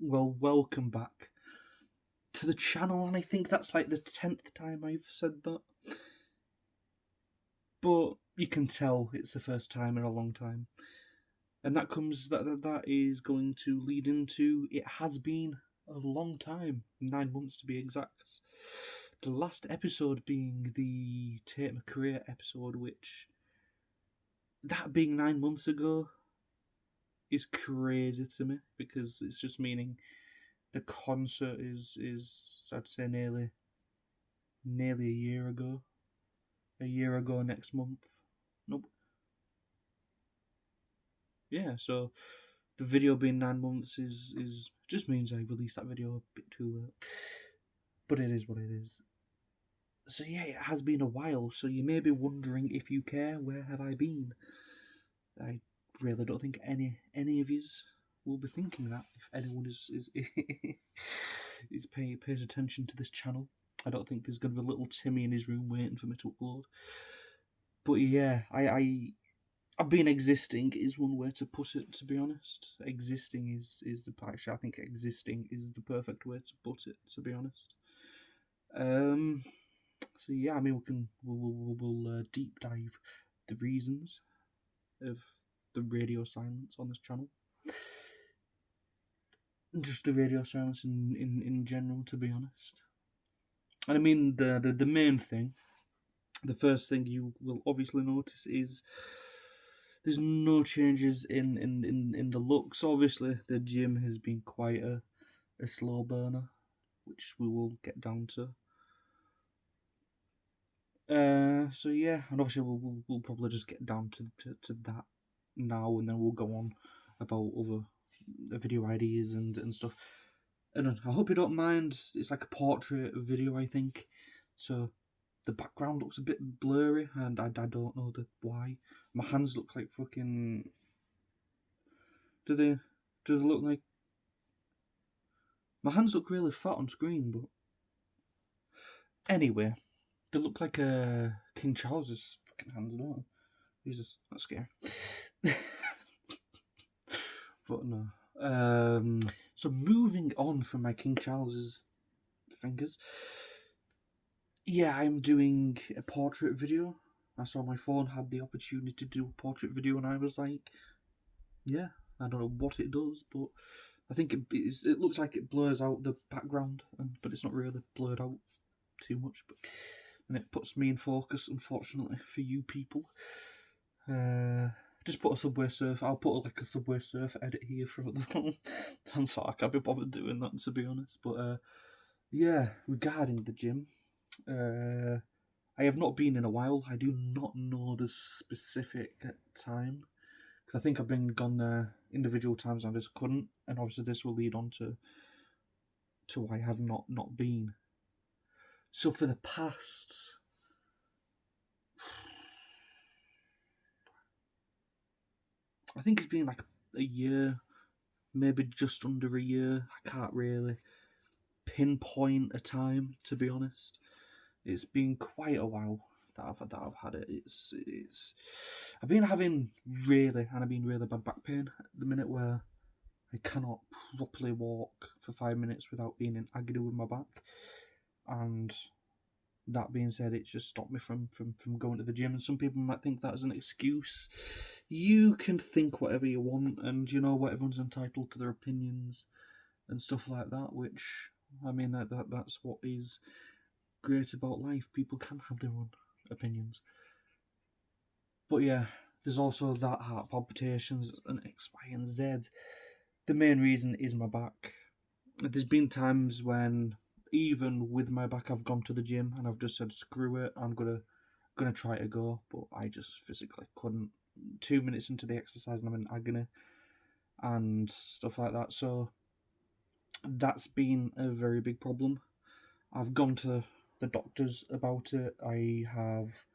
Well, welcome back to the channel, and I think that's like the 10th time I've said that. But you can tell it's the first time in a long time. And that is going to lead into it has been a long time, 9 months to be exact. The last episode being the Take My Career episode, which, that being 9 months ago, is crazy to me, because it's just meaning the concert is I'd say nearly a year ago. A year ago next month. Nope. Yeah, so the video being 9 months is just means I released that video a bit too late. But it is what it is. So yeah, it has been a while, so you may be wondering, if you care, where have I been? I really don't think any of yous will be thinking that, if anyone is pays attention to this channel. I don't think there's going to be a little Timmy in his room waiting for me to upload. But yeah, I've been existing is one way to put it, to be honest. Existing is actually, I think existing is the perfect way to put it, to be honest. So yeah, I mean, we'll deep dive the reasons of the radio silence on this channel. Just the radio silence in general, to be honest. And I mean, the main thing, the first thing you will obviously notice is there's no changes in the looks. Obviously, the gym has been quite a slow burner, which we will get down to. So yeah, and obviously we'll probably just get down to that now, and then we'll go on about other video ideas and stuff. And I hope you don't mind. It's like a portrait video, I think. So the background looks a bit blurry, and I don't know why. My hands look like fucking. Do they look like? My hands look really fat on screen, but anyway, they look like King Charles's fucking hands, don't they? Jesus, that's scary. But no. So moving on from my King Charles's fingers. Yeah, I'm doing a portrait video. I saw my phone had the opportunity to do a portrait video, and I was like, yeah, I don't know what it does, but I think it looks like it blurs out the background, but it's not really blurred out too much. And it puts me in focus, unfortunately, for you people. Just put a Subway Surf. I'll put like a Subway Surf edit here for the. I'm sorry, I can't be bothered doing that, to be honest. But yeah, regarding the gym, I have not been in a while. I do not know the specific time, because I think I've been gone there individual times I just couldn't, and obviously this will lead on to why I have not been. So for the past, I think it's been like a year, maybe just under a year. I can't really pinpoint a time, to be honest. It's been quite a while that I've had it. It's I've been having really bad back pain at the minute, where I cannot properly walk for 5 minutes without being in agony with my back. And that being said, it's just stopped me from going to the gym. And some people might think that as an excuse. You can think whatever you want, and you know what, everyone's entitled to their opinions and stuff like that, which, I mean, that's what is great about life. People can have their own opinions. But yeah, there's also that, heart palpitations and X, Y, and Z. The main reason is my back. There's been times when, even with my back, I've gone to the gym and I've just said, screw it, I'm gonna try to go, but I just physically couldn't. 2 minutes into the exercise and I'm in agony and stuff like that. So that's been a very big problem. I've gone to the doctors about it. I have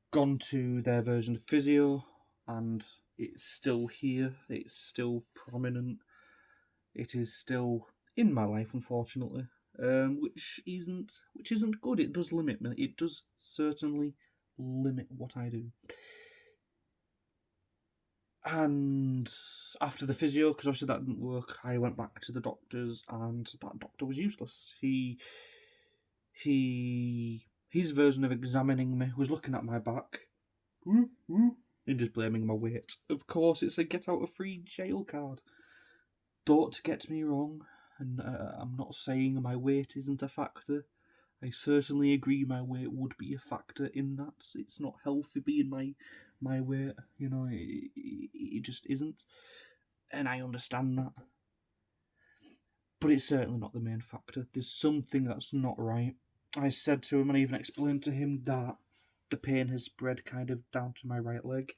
gone to their version of physio, and it's still here. It's still prominent. It is still in my life, unfortunately, which isn't good. It does limit me. It does certainly limit what I do. And after the physio, because obviously that didn't work, I went back to the doctors, and that doctor was useless. His version of examining me was looking at my back and just blaming my weight. Of course, it's a get out of free jail card. Don't get me wrong, and I'm not saying my weight isn't a factor. I certainly agree my weight would be a factor in that. It's not healthy being my weight, it just isn't. And I understand that. But it's certainly not the main factor. There's something that's not right. I said to him, and I even explained to him, that the pain has spread kind of down to my right leg,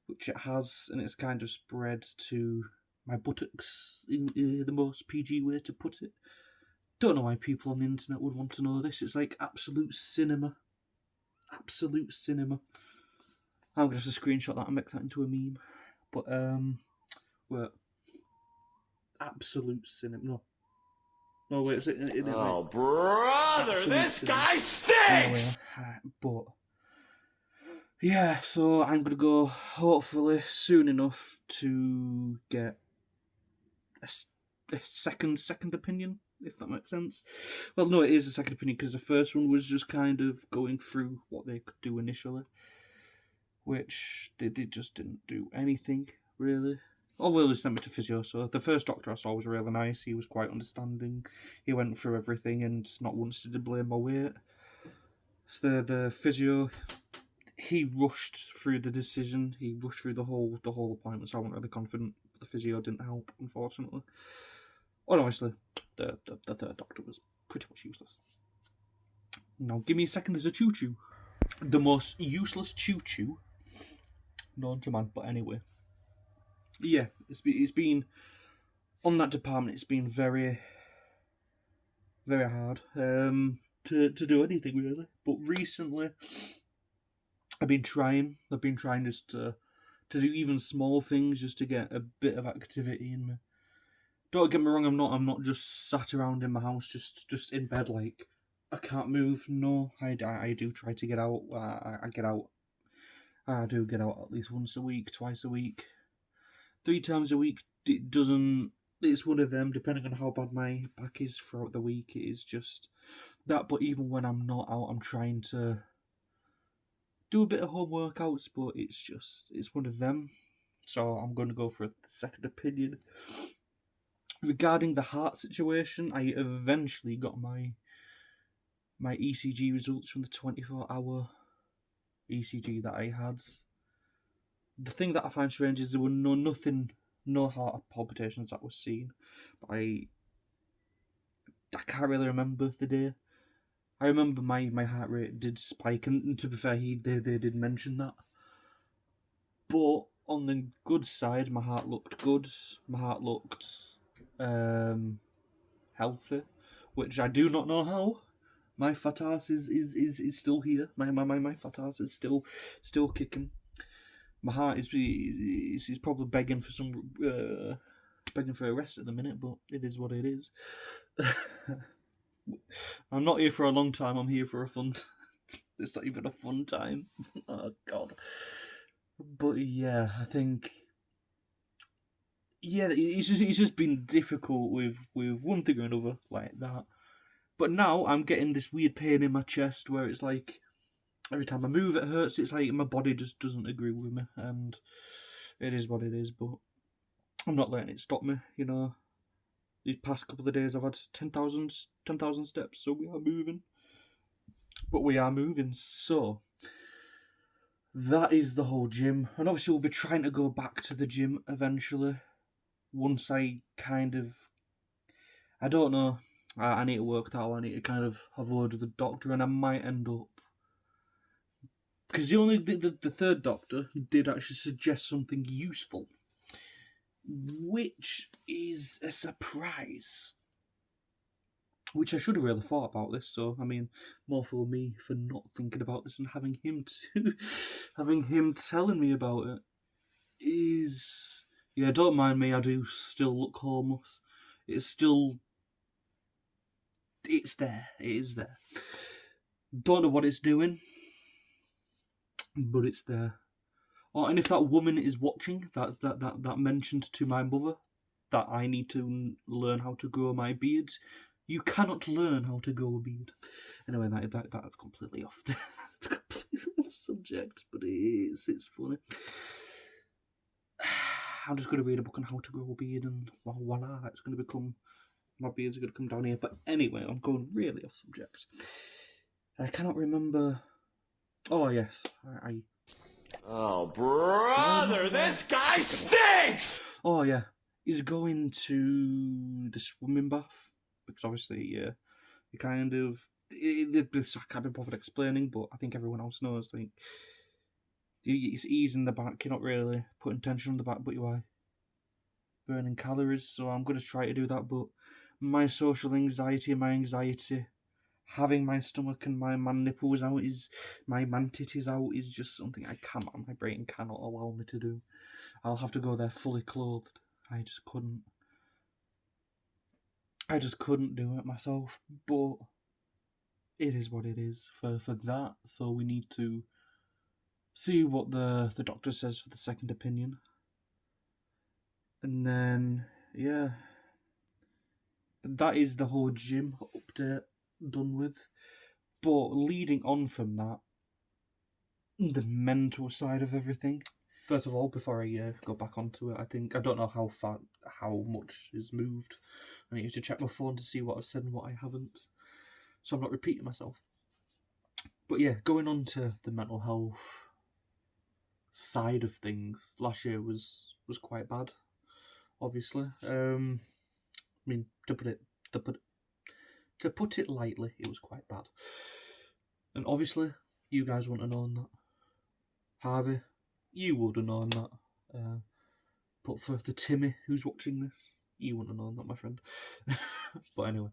which it has, and it's kind of spread to my buttocks, in the most PG way to put it. Don't know why people on the internet would want to know this. It's like absolute cinema. Absolute cinema. I'm going to have to screenshot that and make that into a meme. But, wait. Absolute cinema. No, wait, oh, brother, this cinema. Guy stinks! But, yeah, so I'm going to go, hopefully, soon enough to get a second opinion, if that makes sense. Well, no, it is a second opinion, because the first one was just kind of going through what they could do initially, which they just didn't do anything, really. Oh, well, they sent me to physio, so the first doctor I saw was really nice. He was quite understanding. He went through everything and not once did he blame my weight. So the physio, he rushed through the decision. He rushed through the whole appointment, so I wasn't really confident. The physio didn't help, unfortunately. Well, obviously, the third doctor was pretty much useless. Now, give me a second, there's a choo-choo. The most useless choo-choo known to man, but anyway. Yeah, it's been, on that department, it's been very, very hard to do anything, really. But recently, I've been trying just to do even small things, just to get a bit of activity in me. Don't get me wrong, I'm not just sat around in my house, just in bed, like, I can't move. No, I do try to get out. I get out. I do get out at least once a week, twice a week, 3 times a week. It's one of them, depending on how bad my back is throughout the week. It is just that. But even when I'm not out, I'm trying to do a bit of home workouts, but it's one of them. So I'm going to go for a second opinion. Regarding the heart situation, I eventually got my ECG results from the 24-hour ECG that I had. The thing that I find strange is there were no heart palpitations that was seen. But I can't really remember the day. I remember my heart rate did spike, and to be fair, they did mention that. But on the good side, my heart looked good. My heart looked healthy, which I do not know how. My fat ass is still here. My fat ass is still kicking. My heart is probably begging for a rest at the minute, but it is what it is. I'm not here for a long time. I'm here for a fun. It's not even a fun time. Oh God. But yeah, I think. Yeah, it's just been difficult with one thing or another like that. But now I'm getting this weird pain in my chest where it's like every time I move it hurts. It's like my body just doesn't agree with me, and it is what it is. But I'm not letting it stop me. These past couple of days I've had 10,000 steps, so we are moving. But we are moving, so that is the whole gym. And obviously we'll be trying to go back to the gym eventually. Once I kind of, I don't know, I need to work that out. I need to kind of have a word with the doctor, and I might end up, because the third doctor did actually suggest something useful, which is a surprise. Which I should have really thought about this. So I mean, more for me for not thinking about this and having him telling me about it is, yeah. Don't mind me. I do still look homeless. It's there. It is there. Don't know what it's doing, but it's there. Oh, and if that woman is watching, that mentioned to my mother that I need to learn how to grow my beard. You cannot learn how to grow a beard. Anyway, that's completely off, completely off subject, but it's funny. I'm just going to read a book on how to grow a beard, and voila, it's going to become, my beards are going to come down here. But anyway, I'm going really off subject. I cannot remember. Oh yes, Oh, brother, this guy stinks! Oh yeah, he's going to the swimming bath because obviously, yeah, you kind of. This I can't be bothered explaining, but I think everyone else knows. Like, it's ease in the back. You're not really putting tension on the back, but you are burning calories. So I'm going to try to do that. But my social anxiety and my anxiety, having my stomach and my man nipples out my man titties out is just something I cannot. My brain cannot allow me to do. I'll have to go there fully clothed. I just couldn't do it myself. But it is what it is for that. So we need to see what the doctor says for the second opinion. And then, yeah, that is the whole gym update done with. But leading on from that, the mental side of everything. First of all, before I go back onto it, I don't know how much is moved. I need to check my phone to see what I've said and what I haven't, so I'm not repeating myself. But yeah, going on to the mental health side of things, last year was quite bad. Obviously, I mean to put it lightly, it was quite bad. And obviously, you guys wouldn't have known that. Harvey, you would have known that. But for the Timmy who's watching this, you wouldn't have known that, my friend. But anyway,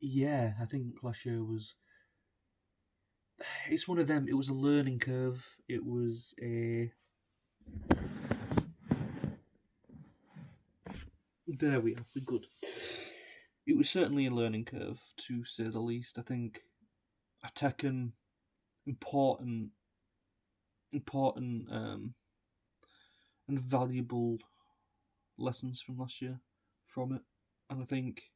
yeah, I think last year was. It's one of them. It was a learning curve. It was a. There we are. We're good. It was certainly a learning curve, to say the least. I think I've taken important and valuable lessons from last year from it, and I think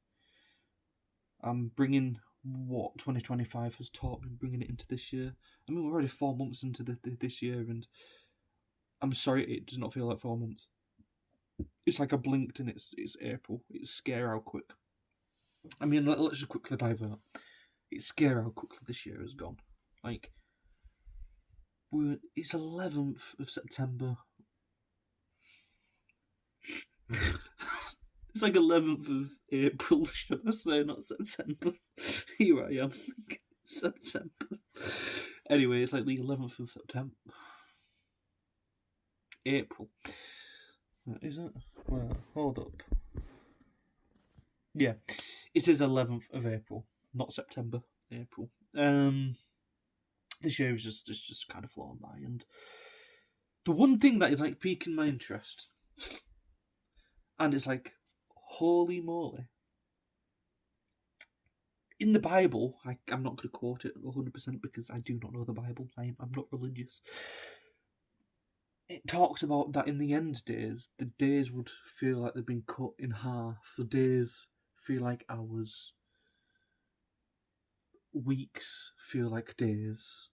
I'm bringing what 2025 has taught me, bringing it into this year. I mean, we're already 4 months into this year, and I'm sorry, it does not feel like 4 months. It's like I blinked and it's April. It's scary how quick. I mean, let's just quickly divert. It's scary how quickly this year has gone. Like, it's 11th of September. It's like 11th of April, should I say, not September. Here I am, September. Anyway, it's like the 11th of September. April. Is it? Well, hold up. Yeah, it is 11th of April, not September, April. This year is just kind of flown by, and the one thing that is like piquing my interest, and it's like, holy moly. In the Bible, I'm not going to quote it 100% because I do not know the Bible. I'm not religious. It talks about that in the end days, the days would feel like they've been cut in half. So days feel like hours. Weeks feel like days.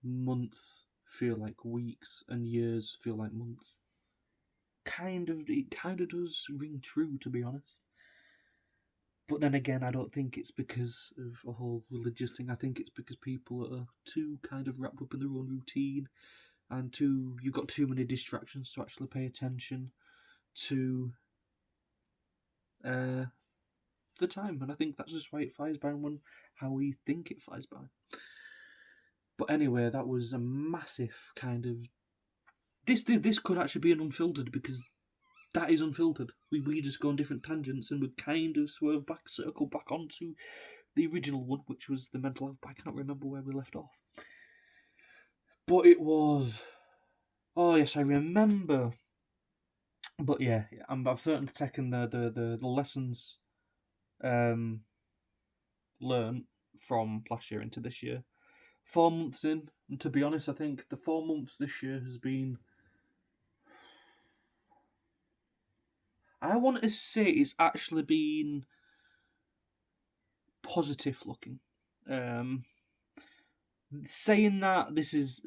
Months feel like weeks. And years feel like months. It kind of does ring true, to be honest. But then again, I don't think it's because of a whole religious thing. I think it's because people are too kind of wrapped up in their own routine, and you've got too many distractions to actually pay attention to the time. And I think that's just why it flies by and how we think it flies by. But anyway, that was a massive kind of... This could actually be an Unfiltered, because that is Unfiltered. We just go on different tangents and we kind of circle back onto the original one, which was the mental health, but I cannot remember where we left off. But it was... Oh yes, I remember. But yeah, I've certainly taken the lessons learned from last year into this year. 4 months in, and to be honest, I think the 4 months this year has been. I want to say it's actually been positive looking. Saying that, this is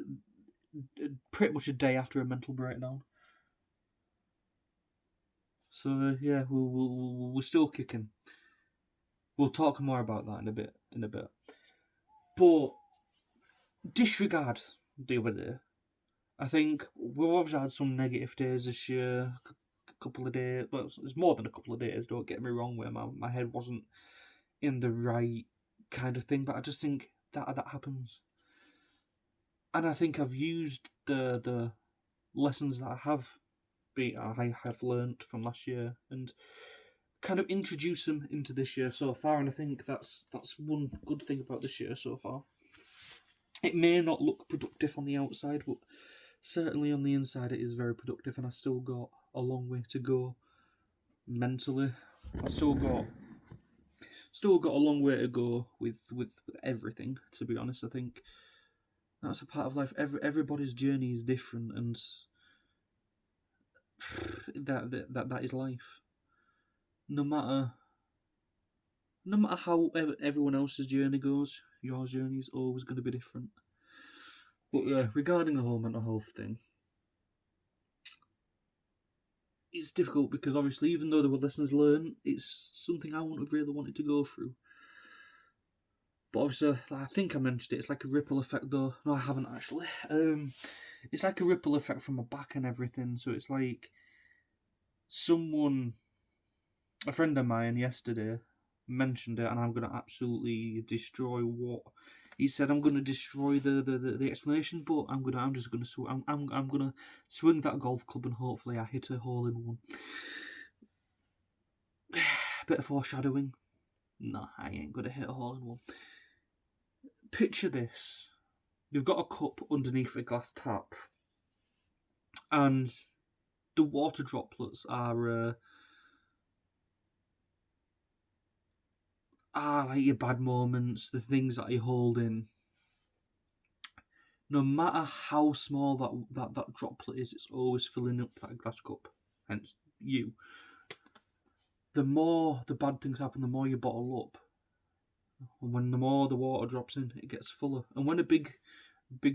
pretty much a day after a mental breakdown. So yeah, we're still kicking. We'll talk more about that in a bit. But disregard the other day. I think we've obviously had some negative days this year. A couple of days, but it's more than a couple of days. Don't get me wrong, where my head wasn't in the right kind of thing. But I just think that happens, and I think I've used the lessons that I have learned from last year and kind of introduce them into this year so far. And I think that's one good thing about this year so far. It may not look productive on the outside, but certainly on the inside it is very productive, and I still got a long way to go mentally. I still got a long way to go with everything, to be honest. I think that's a part of life. Everybody's journey is different, and that is life. No matter how everyone else's journey goes, your journey is always going to be different. But yeah, regarding the whole mental health thing, it's difficult because obviously, even though there were lessons learned, it's something I wouldn't have really wanted to go through. But obviously, I think I mentioned it. It's like a ripple effect, though. No, I haven't actually. It's like a ripple effect from my back and everything. So it's like a friend of mine yesterday mentioned it, and I'm gonna absolutely destroy what he said. I'm gonna destroy the explanation, but I'm just gonna I'm gonna swing that golf club and hopefully I hit a hole in one. Bit of foreshadowing. No, I ain't gonna hit a hole in one. Picture this: you've got a cup underneath a glass tap, and the water droplets are like your bad moments, the things that you hold in. No matter how small that droplet is, it's always filling up that glass cup. Hence, you. The more the bad things happen, the more you bottle up. And when the more the water drops in, it gets fuller. And when a big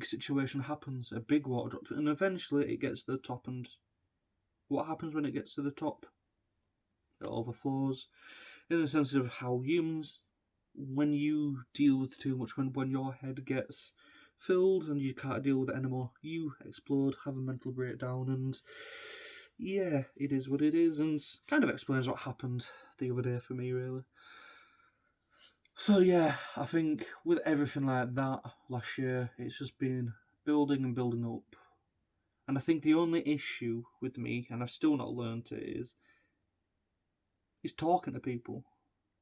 situation happens, a big water drops, and eventually it gets to the top. And what happens when it gets to the top? It overflows. In the sense of how humans, when you deal with too much, when your head gets filled and you can't deal with it anymore, you explode, have a mental breakdown, and yeah, it is what it is, and kind of explains what happened the other day for me, really. So yeah, I think with everything like that last year, it's just been building and building up. And I think the only issue with me, and I've still not learned it, is talking to people.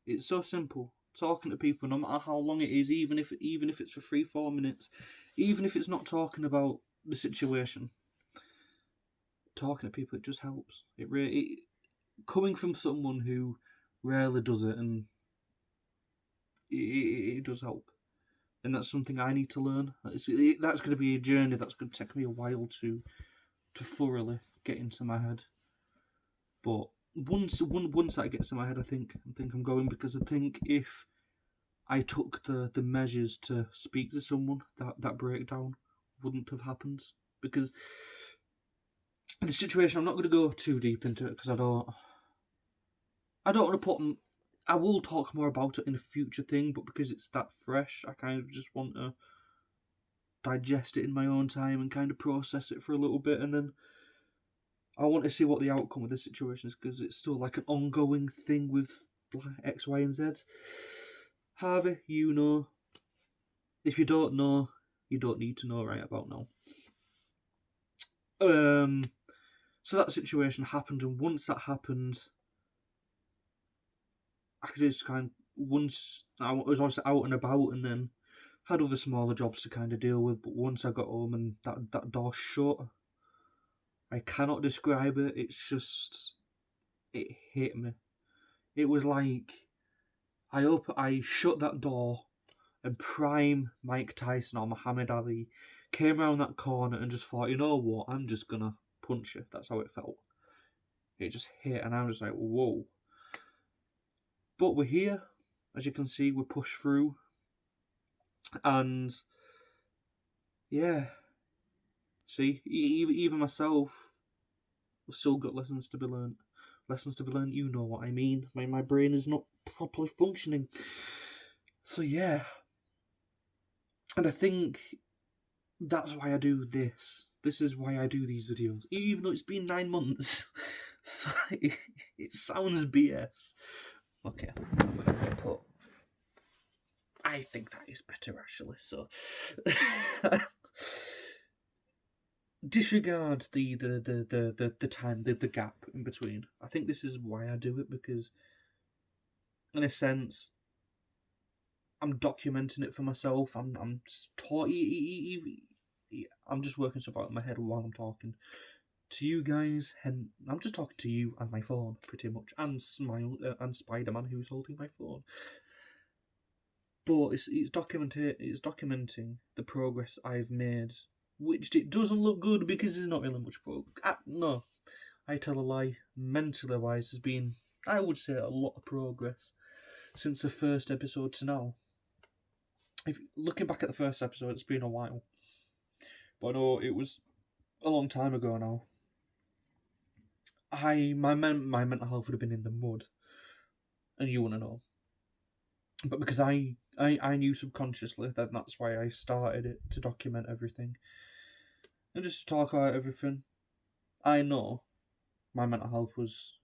It's so simple. Talking to people, no matter how long it is, even if it's for 3-4 minutes, even if it's not talking about the situation. Talking to people, it just helps. It really, coming from someone who rarely does it, and it does help. And that's something I need to learn. That's going to be a journey that's going to take me a while to thoroughly get into my head. But once that gets in my head, I think I'm going, because I think if I took the measures to speak to someone, that breakdown wouldn't have happened. Because the situation, I'm not going to go too deep into it because I don't want to put. I will talk more about it in a future thing, but because it's that fresh, I kind of just want to digest it in my own time and kind of process it for a little bit, and then I want to see what the outcome of this situation is, because it's still like an ongoing thing with X, Y, and Z. Harvey, you know. If you don't know, you don't need to know right about now. So that situation happened, and once that happened, I could just once I was obviously out and about, and then had other smaller jobs to kind of deal with. But once I got home and that door shut, I cannot describe it. It's just, it hit me. It was like I shut that door, and prime Mike Tyson or Muhammad Ali came around that corner and just thought, you know what, I'm just gonna punch you. That's how it felt. It just hit, and I was like, whoa. But we're here, as you can see, we pushed through, and yeah, see, even myself, I've still got lessons to be learned. Lessons to be learned, you know what I mean. My brain is not properly functioning. So yeah. And I think that's why I do this. This is why I do these videos. Even though it's been 9 months. So it sounds BS. Okay. But I think that is better actually, so disregard the time, the gap in between. I think this is why I do it, because in a sense I'm documenting it for myself. I'm just working stuff out in my head while I'm talking to you guys, and I'm just talking to you and my phone pretty much, and Spider-Man who's holding my phone. But it's documenting the progress I've made, which it doesn't look good because there's not really much progress. No, I tell a lie. Mentally wise, there's been, I would say, a lot of progress since the first episode to now. If looking back at the first episode, it's been a while, but I know it was a long time ago now. My mental health would have been in the mud, and you want to know. But because I knew subconsciously that that's why I started it, to document everything and just to talk about everything. I know my mental health was.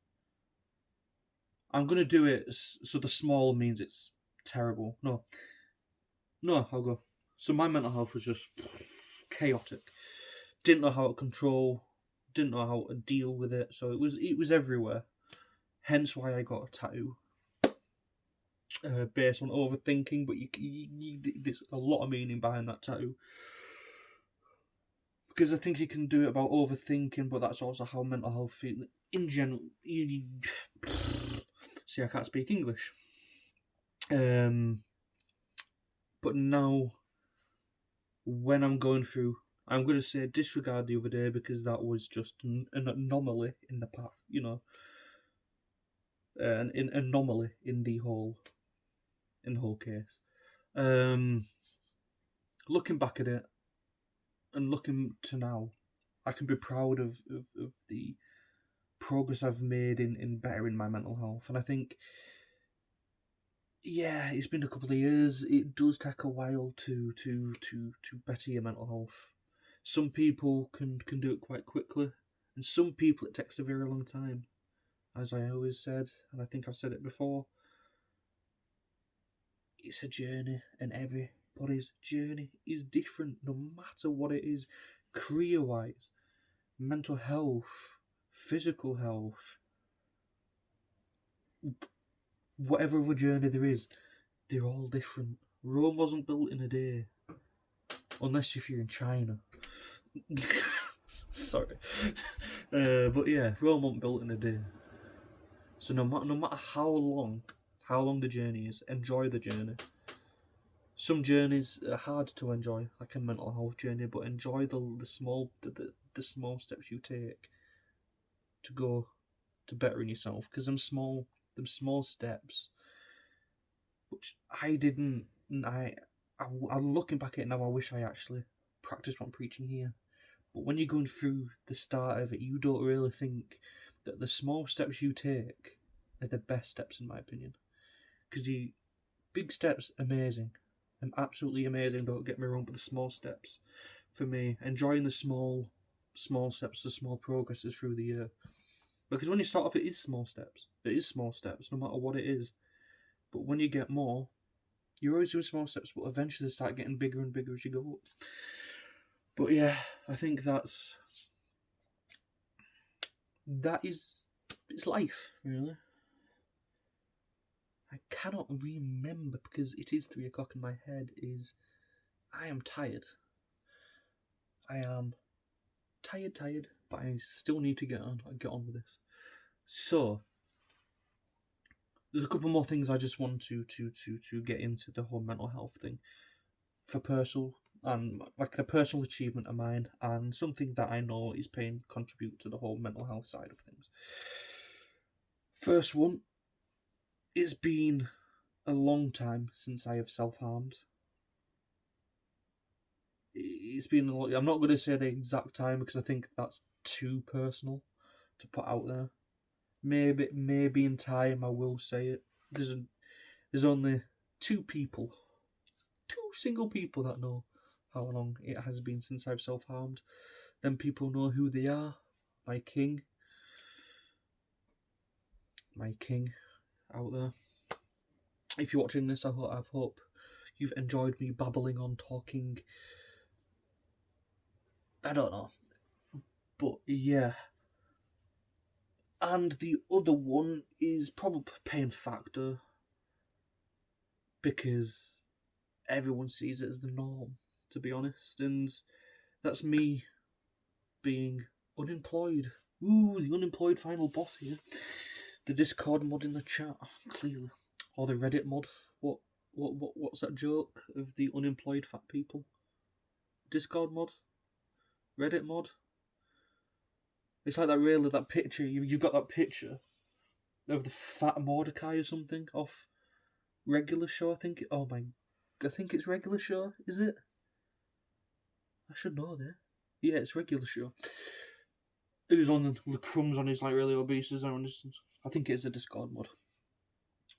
I'm gonna do it so the small means it's terrible. No, I'll go. So my mental health was just chaotic. Didn't know how to control. Didn't know how to deal with it. So it was everywhere. Hence why I got a tattoo. Based on overthinking, but there's a lot of meaning behind that tattoo. Because I think you can do it about overthinking, but that's also how mental health feels in general. See, I can't speak English. But now, when I'm going through, I'm going to say disregard the other day because that was just an anomaly in the past, an anomaly in the whole case. Looking back at it and looking to now, I can be proud of the progress I've made in bettering my mental health. And I think, yeah, it's been a couple of years. It does take a while to better your mental health. Some people can do it quite quickly, and some people it takes a very long time. As I always said, and I think I've said it before, it's a journey, and everybody's journey is different, no matter what it is, career-wise, mental health, physical health, whatever other journey there is, they're all different. Rome wasn't built in a day, unless if you're in China. Sorry, but yeah, Rome wasn't built in a day. So no matter how long the journey is, enjoy the journey. Some journeys are hard to enjoy, like a mental health journey, but enjoy the small steps you take to go to bettering yourself. Because them small steps, which I didn't. I'm looking back at it now. I wish I actually practiced what I'm preaching here. But when you're going through the start of it, you don't really think that the small steps you take are the best steps, in my opinion. Because the big steps, amazing. And absolutely amazing, don't get me wrong, but the small steps, for me, enjoying the small steps, the small progresses through the year. Because when you start off, it is small steps. It is small steps, no matter what it is. But when you get more, you're always doing small steps, but eventually they start getting bigger and bigger as you go up. But yeah, I think it's life, really. I cannot remember because it is 3 o'clock in my head. I am tired. I am tired, but I still need to get on with this. So, there's a couple more things I just want to get into the whole mental health thing for personal and like a personal achievement of mine and something that I know is paying contribute to the whole mental health side of things. First one, it's been a long time since I have self-harmed. It's been a lot. I'm not going to say the exact time because I think that's too personal to put out there. Maybe in time I will say it. There's only two single people that know how long it has been since I've self-harmed. Then people know who they are. My king out there. If you're watching this, I hope you've enjoyed me babbling on, talking. I don't know, but yeah. And the other one is probably pain factor because everyone sees it as the norm, to be honest, and that's me being unemployed. Ooh, the unemployed final boss here. The Discord mod in the chat, clearly, or the Reddit mod. What's that joke of the unemployed fat people? Discord mod, Reddit mod. It's like that picture. You've got that picture of the fat Mordecai or something off Regular Show. I think it's Regular Show. Is it? I should know that. Yeah, it's Regular Show. It was on the crumbs on his like really obese. I think it's a Discord mod.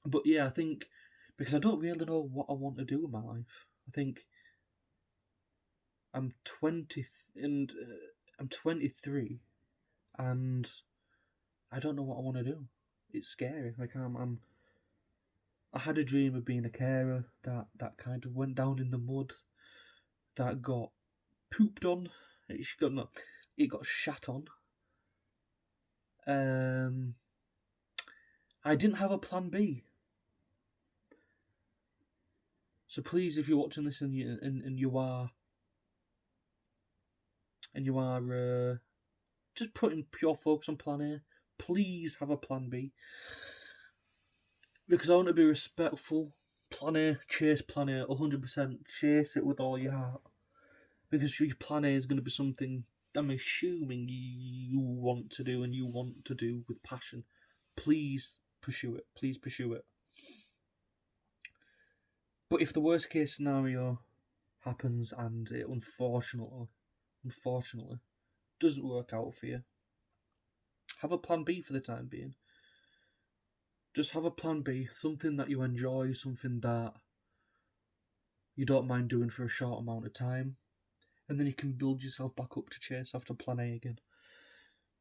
But yeah, I think because I don't really know what I want to do in my life. I think I'm 20 and I'm 23, and I don't know what I want to do. It's scary. Like I had a dream of being a carer that kind of went down in the mud, that got pooped on. It got shat on. I didn't have a plan B. So please, if you're watching this and you are just putting pure focus on plan A, please have a plan B. Because I want to be respectful. Plan A, chase plan A, 100%. Chase it with all your heart. Because your plan A is going to be something I'm assuming you want to do and you want to do with passion. Please pursue it. Please pursue it. But if the worst case scenario happens and it unfortunately doesn't work out for you, have a plan B for the time being. Just have a plan B, something that you enjoy, something that you don't mind doing for a short amount of time, and then you can build yourself back up to chase after plan A again.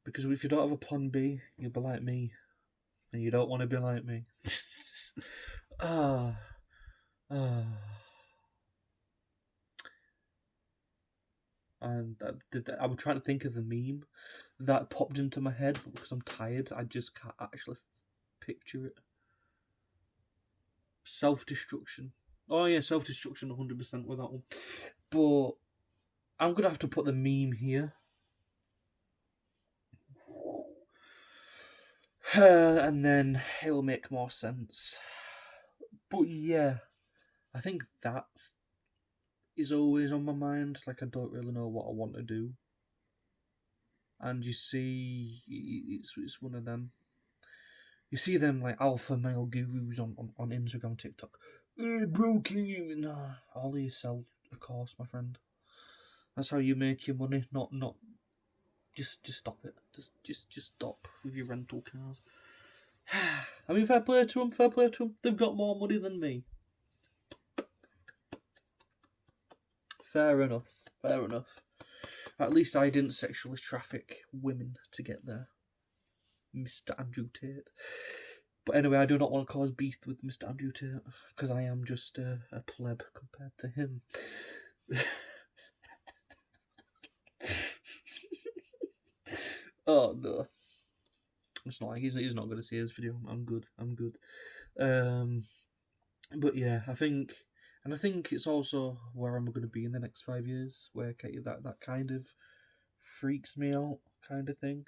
Because if you don't have a plan B, you'll be like me, and you don't want to be like me. And I was trying to think of the meme that popped into my head, but because I'm tired, I just can't actually picture it. Self-destruction. Oh yeah, self-destruction 100% with that one. But I'm going to have to put the meme here. And then it'll make more sense. But yeah, I think that is always on my mind. Like, I don't really know what I want to do. And you see, it's one of them. You see them like alpha male gurus on Instagram, TikTok. Hey, broke you. Nah, all you sell, of course, my friend. That's how you make your money. Not. Just stop it. Just stop with your rental cars. I mean, fair play to them. Fair play to them. They've got more money than me. Fair enough. Fair enough. At least I didn't sexually traffic women to get there. Mr. Andrew Tate. But anyway, I do not want to cause beef with Mr. Andrew Tate, because I am just a pleb compared to him. Oh no. It's not like he's not going to see his video. I'm good. But yeah, I think it's also where I'm going to be in the next 5 years, where that kind of freaks me out, kind of thing.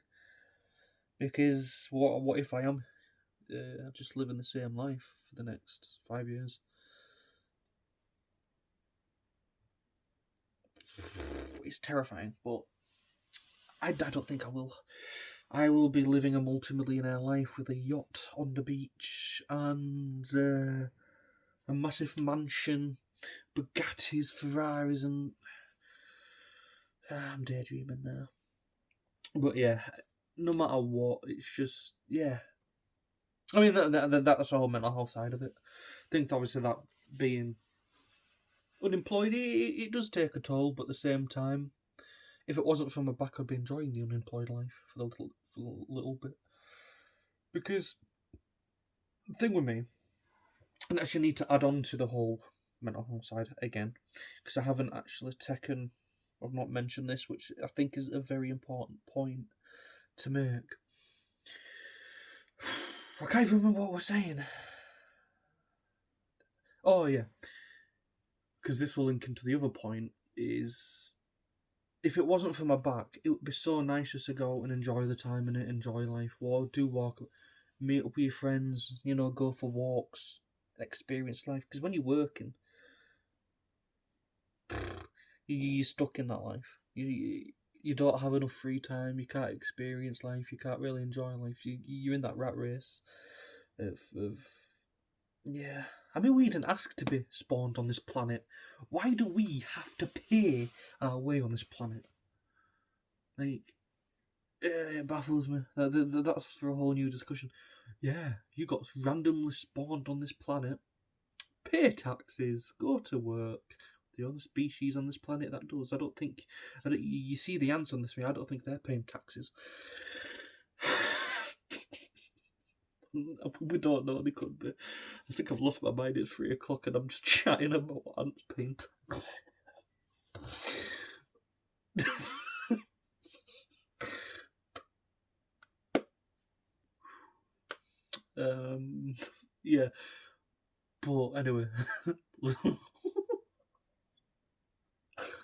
Because what if I am just living the same life for the next 5 years. It's terrifying, but I don't think I will. I will be living a multimillionaire life with a yacht on the beach and a massive mansion, Bugattis, Ferraris, and I'm daydreaming there. But yeah, no matter what, it's just, yeah. I mean, that's the whole mental health side of it. I think obviously that being unemployed, it does take a toll, but at the same time, if it wasn't for my back, I'd be enjoying the unemployed life for a little bit. Because the thing with me, and actually need to add on to the whole mental health side again, because I haven't actually I've not mentioned this, which I think is a very important point to make. I can't even remember what we're saying. Oh, yeah. Because this will link into the other point, is if it wasn't for my back, it would be so nice just to go out and enjoy the time and enjoy life. Walk, meet up with your friends, go for walks, experience life. Because when you're working, you're stuck in that life. You don't have enough free time. You can't experience life. You can't really enjoy life. You're in that rat race of yeah. I mean, we didn't ask to be spawned on this planet. Why do we have to pay our way on this planet? Like, it baffles me. That's for a whole new discussion. Yeah, you got randomly spawned on this planet. Pay taxes. Go to work. The only species on this planet that does. You see the ants on this thing. I don't think they're paying taxes. We don't know, they could be. I think I've lost my mind. It's 3 o'clock and I'm just chatting about ants paying taxes. Yeah. But anyway,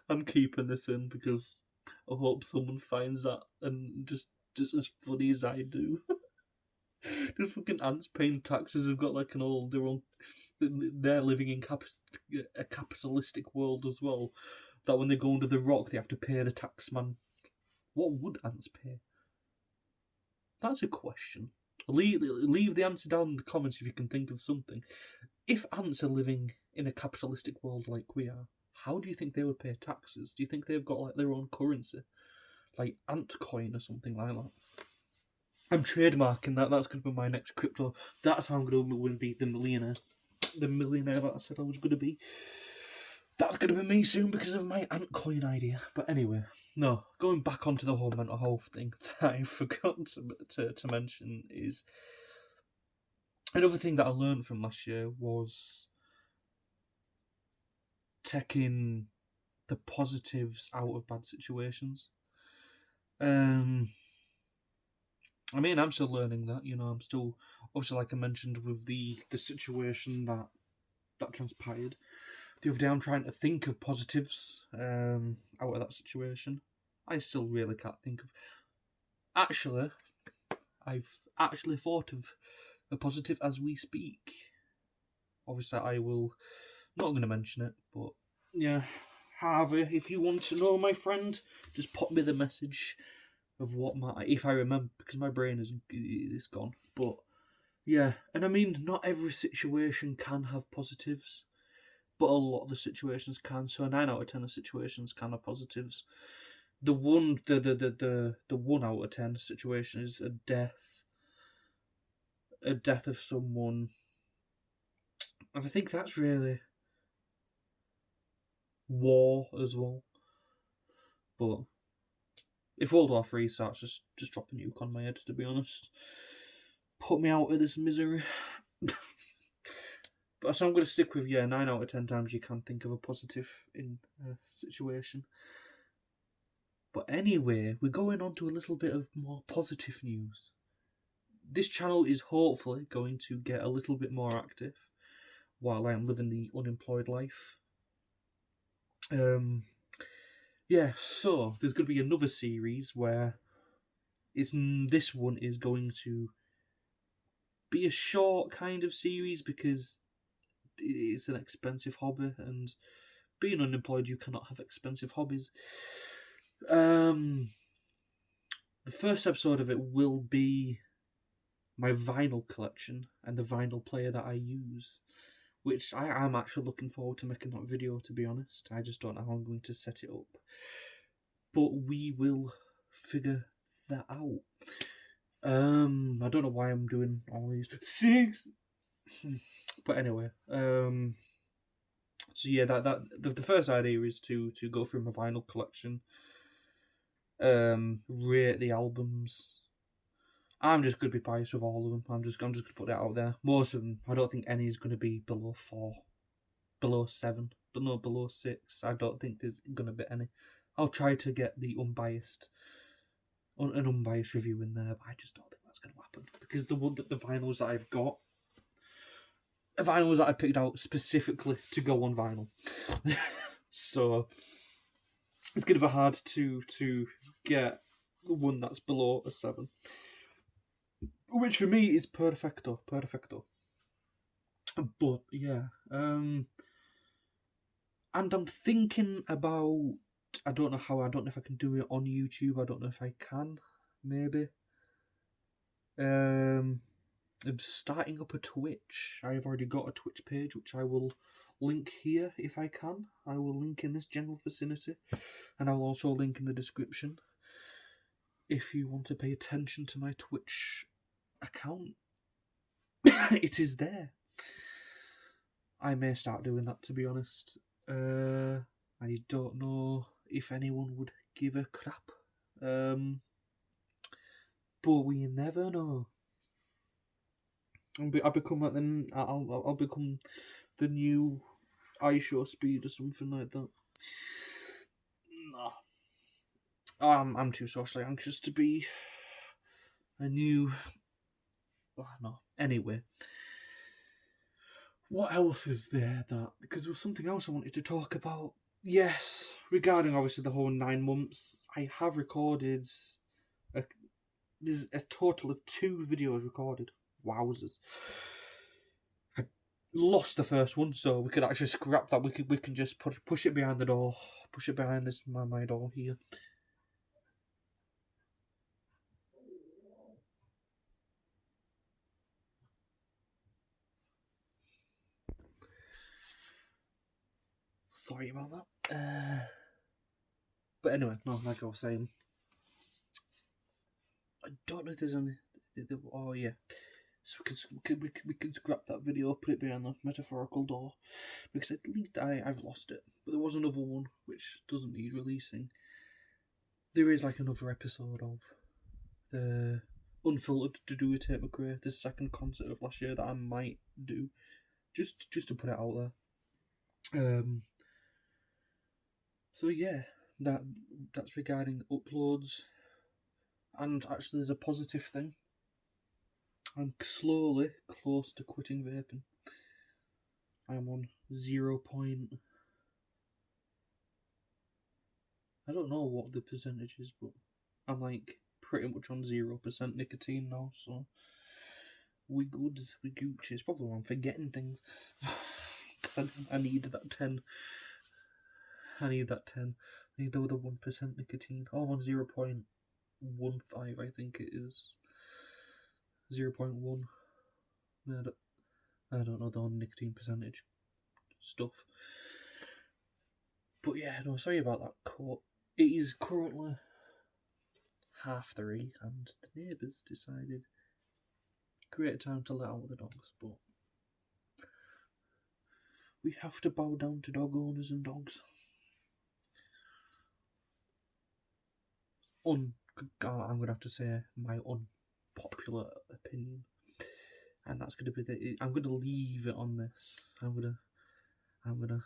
I'm keeping this in because I hope someone finds that and just as funny as I do. Just fucking ants paying taxes have got like their own. They're living in a capitalistic world as well. That when they go under the rock, they have to pay the tax man. What would ants pay? That's a question. Leave the answer down in the comments if you can think of something. If ants are living in a capitalistic world like we are, how do you think they would pay taxes? Do you think they've got like their own currency, like ant coin or something like that? I'm trademarking that. That's going to be my next crypto. That's how I'm going to be the millionaire. The millionaire that I said I was going to be. That's going to be me soon because of my ant coin idea. But anyway, no. Going back onto the whole mental health thing that I forgot to mention is another thing that I learned from last year was taking the positives out of bad situations. I mean, I'm still learning that. I'm still, obviously, like I mentioned, with the situation that transpired the other day. I'm trying to think of positives out of that situation. I still really can't think of. Actually, I've actually thought of a positive as we speak. Obviously, I will not going to mention it, but yeah. However, if you want to know, my friend, just pop me the message of if I remember, because my brain is gone. But yeah, and I mean, not every situation can have positives, but a lot of the situations can. So 9 out of 10 of situations can have positives. The 1 out of 10 situation is a death of someone, and I think that's really war as well. But if World War III starts, just drop a nuke on my head, to be honest. Put me out of this misery. But so I'm going to stick with 9 out of 10 times you can think of a positive in a situation. But anyway, we're going on to a little bit of more positive news. This channel is hopefully going to get a little bit more active while I am living the unemployed life. Yeah, so there's going to be another series where this one is going to be a short kind of series because it's an expensive hobby, and being unemployed, you cannot have expensive hobbies. The first episode of it will be my vinyl collection and the vinyl player that I use, which I am actually looking forward to making that video, to be honest. I just don't know how I'm going to set it up. But we will figure that out. I don't know why I'm doing all these. 6! But anyway, so yeah, the first idea is to go through my vinyl collection, rate the albums. I'm just gonna be biased with all of them. I'm just gonna put that out there. Most of them, I don't think any is gonna be below 4, below 7, but no, below 6. I don't think there's gonna be any. I'll try to get the unbiased review in there, but I just don't think that's gonna happen because the vinyls that I've got, are vinyls that I picked out specifically to go on vinyl. So it's gonna be hard to get the one that's below a 7. Which for me is perfecto. But yeah, and I'm thinking about, I don't know if I can do it on YouTube. I don't know if I can, maybe. Of starting up a Twitch. I've already got a Twitch page, which I will link here if I can. I will link in this general vicinity, and I'll also link in the description if you want to pay attention to my Twitch account. It is there. I may start doing that, to be honest. I don't know if anyone would give a crap. But we never know. I'll become like I'll become the new iShow Speed or something like that. No. I'm too socially anxious to be a new. Oh, no. Anyway, what else is there that? Because there was something else I wanted to talk about. Yes, regarding obviously the whole 9 months, I have recorded. There's a total of 2 videos recorded. Wowzers! I lost the first one, so we could actually scrap that. We can just push it behind the door. Push it behind this my door here. Sorry about that. But anyway, no, like I was saying, I don't know if there's any. Oh yeah, so we can scrap that video, put it behind the metaphorical door, because at least I've lost it. But there was another one which doesn't need releasing. There is like another episode of the Unfiltered to do with Tate McRae, the second concert of last year that I might do, just to put it out there. So yeah, that's regarding uploads. And actually, there's a positive thing. I'm slowly close to quitting vaping. I'm on 0. I don't know what the percentage is, but I'm like pretty much on 0% nicotine now, so we good, we Gucci. It's probably why I'm forgetting things. Because I need that 10. I need that 10. I need the other 1% nicotine. Oh, I'm on 0.15, I think it is. 0.1. I don't know the nicotine percentage stuff. But yeah, no, sorry about that cut. It is currently 3:30, and the neighbours decided great time to let out the dogs, but we have to bow down to dog owners and dogs. I'm going to have to say my unpopular opinion, and that's going to be I'm going to leave it on this. I'm gonna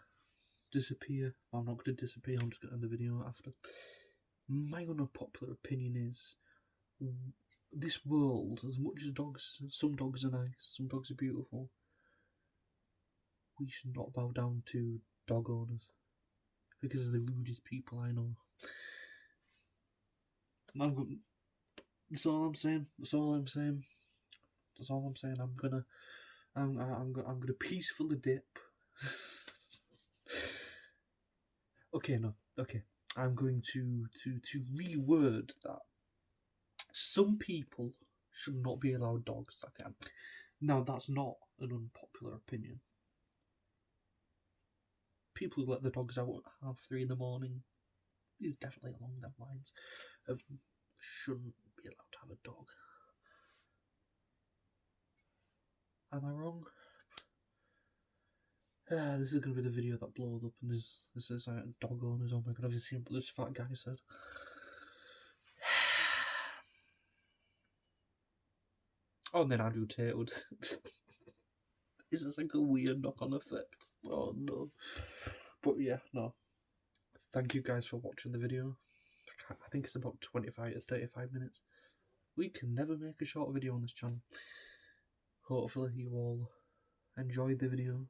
disappear. I'm not going to disappear. I'm just going to end the video after. My unpopular opinion is, this world, as much as some dogs are nice, some dogs are beautiful, we should not bow down to dog owners, because they're the rudest people I know. That's all I'm saying. That's all I'm saying. I'm gonna peacefully dip. Okay, no, okay. I'm going to reword that. Some people should not be allowed dogs. Now, that's not an unpopular opinion. People who let the dogs out at 3:30 in the morning is definitely along them lines of shouldn't be allowed to have a dog. Am I wrong? This is going to be the video that blows up, and this is dog owners. Oh my god, have you seen what this fat guy said? Oh, and then Andrew Tate would. This is like a weird knock-on effect. Oh no. But yeah, no. Thank you guys for watching the video. I think it's about 25 to 35 minutes. We can never make a short video on this channel. Hopefully you all enjoyed the video.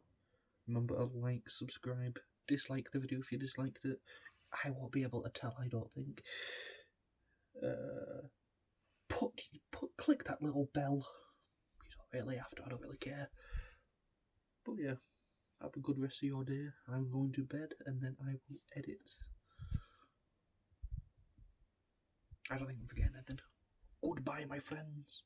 Remember to like, subscribe, dislike the video if you disliked it. I won't be able to tell, I don't think. Click that little bell. You don't really have to, I don't really care. But yeah, have a good rest of your day. I'm going to bed and then I will edit. I don't think I'm forgetting anything. Goodbye, my friends.